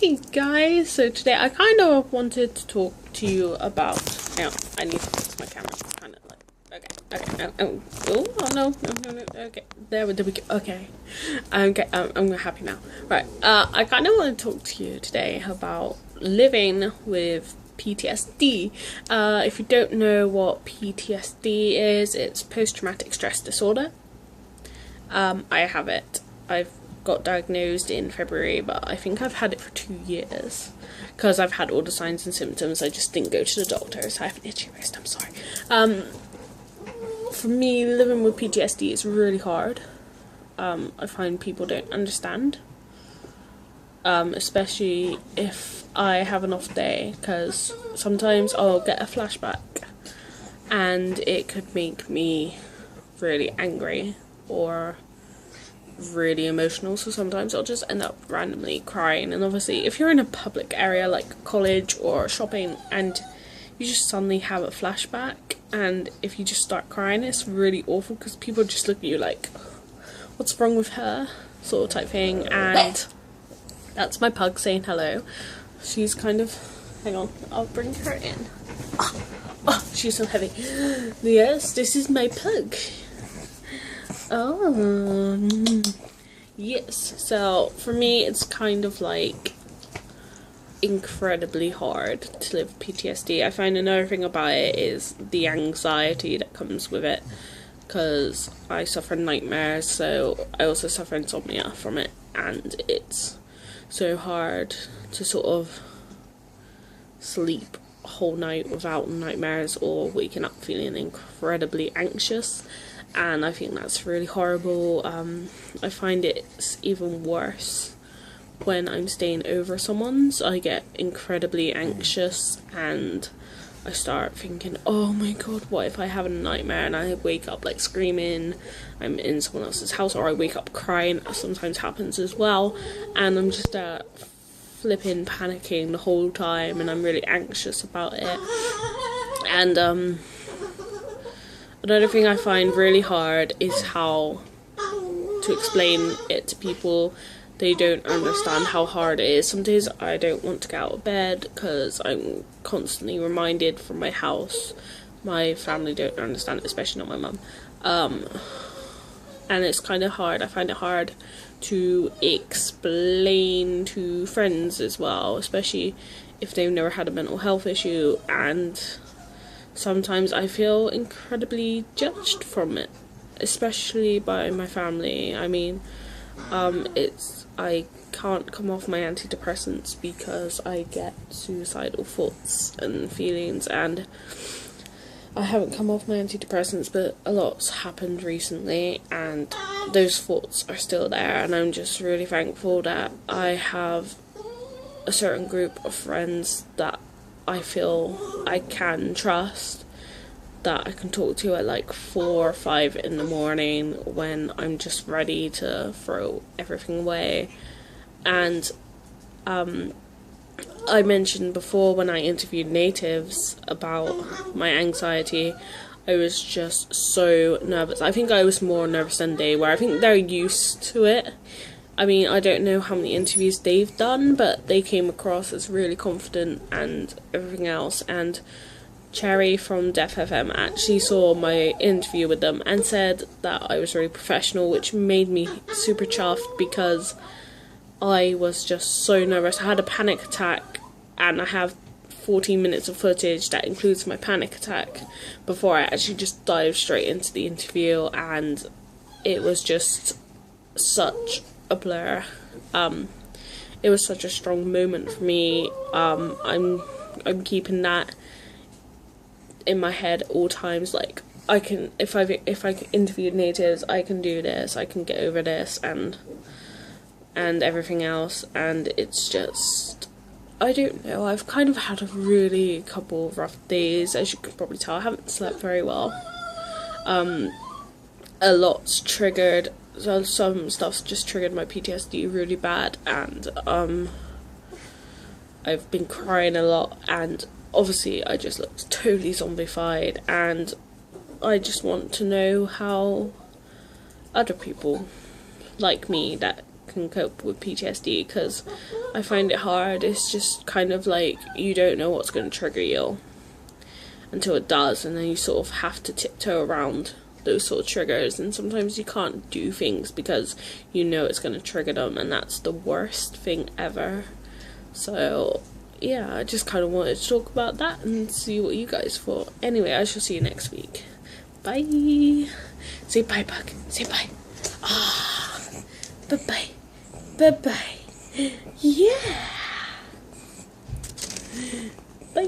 Hey guys, so today I kind of wanted to talk to you about, I need to fix my camera, it's kind of like, no, okay, there we go, okay, I'm happy now. Right, I kind of want to talk to you today about living with PTSD. If you don't know what PTSD is, it's post-traumatic stress disorder. I have it. I've got diagnosed in February, but I think I've had it for 2 years because I've had all the signs and symptoms. I just didn't go to the doctor, so I have an itchy wrist. I'm sorry. For me, living with PTSD is really hard. I find people don't understand, especially if I have an off day, because sometimes I'll get a flashback and it could make me really angry or really emotional, so sometimes I'll just end up randomly crying. And obviously if you're in a public area like college or shopping and you just suddenly have a flashback, and if you just start crying, it's really awful because people just look at you like, what's wrong with her, sort of type thing. And that's my pug saying hello. She's kind of, hang on, I'll bring her in. Oh, she's so heavy. Yes, this is my pug. Oh, yes. So for me, it's kind of like incredibly hard to live with PTSD. I find another thing about it is the anxiety that comes with it, because I suffer nightmares, so I also suffer insomnia from it, and it's so hard to sort of sleep a whole night without nightmares or waking up feeling incredibly anxious. And I think that's really horrible. I find it's even worse when I'm staying over someone's. I get incredibly anxious and I start thinking, oh my god, what if I have a nightmare and I wake up like screaming, I'm in someone else's house, or I wake up crying. That sometimes happens as well, and I'm just flipping panicking the whole time, and I'm really anxious about it. And another thing I find really hard is how to explain it to people. They don't understand how hard it is. Some days I don't want to get out of bed because I'm constantly reminded from my house. My family don't understand it, especially not my mum. And it's kind of hard. I find it hard to explain to friends as well, especially if they've never had a mental health issue, and sometimes I feel incredibly judged from it, especially by my family. I mean, I can't come off my antidepressants because I get suicidal thoughts and feelings, and I haven't come off my antidepressants, but a lot's happened recently and those thoughts are still there. And I'm just really thankful that I have a certain group of friends that I feel I can trust, that I can talk to at like 4 or 5 in the morning when I'm just ready to throw everything away. And I mentioned before when I interviewed natives about my anxiety, I was just so nervous. I think I was more nervous than they were. I think they're used to it. I mean, I don't know how many interviews they've done, but they came across as really confident and everything else. And Cherry from Def FM actually saw my interview with them and said that I was really professional, which made me super chuffed because I was just so nervous. I had a panic attack, and I have 14 minutes of footage that includes my panic attack before I actually just dived straight into the interview, and it was just such a blur. It was such a strong moment for me. I'm keeping that in my head all times, like I can, if I interviewed natives, I can do this, I can get over this, and everything else. And it's just, I don't know, I've kind of had a really couple of rough days. As you can probably tell, I haven't slept very well. A lot's triggered, so some stuff's just triggered my PTSD really bad, and I've been crying a lot, and obviously I just look totally zombified, and I just want to know how other people like me that can cope with PTSD, because I find it hard. It's just kind of like you don't know what's going to trigger you until it does, and then you sort of have to tiptoe around those sort of triggers, and sometimes you can't do things because you know it's going to trigger them, and that's the worst thing ever. So yeah, I just kind of wanted to talk about that and see what you guys thought. Anyway, I shall see you next week. Bye. Say bye, Bug. Say bye. Ah, bye-bye. Bye-bye. Yeah.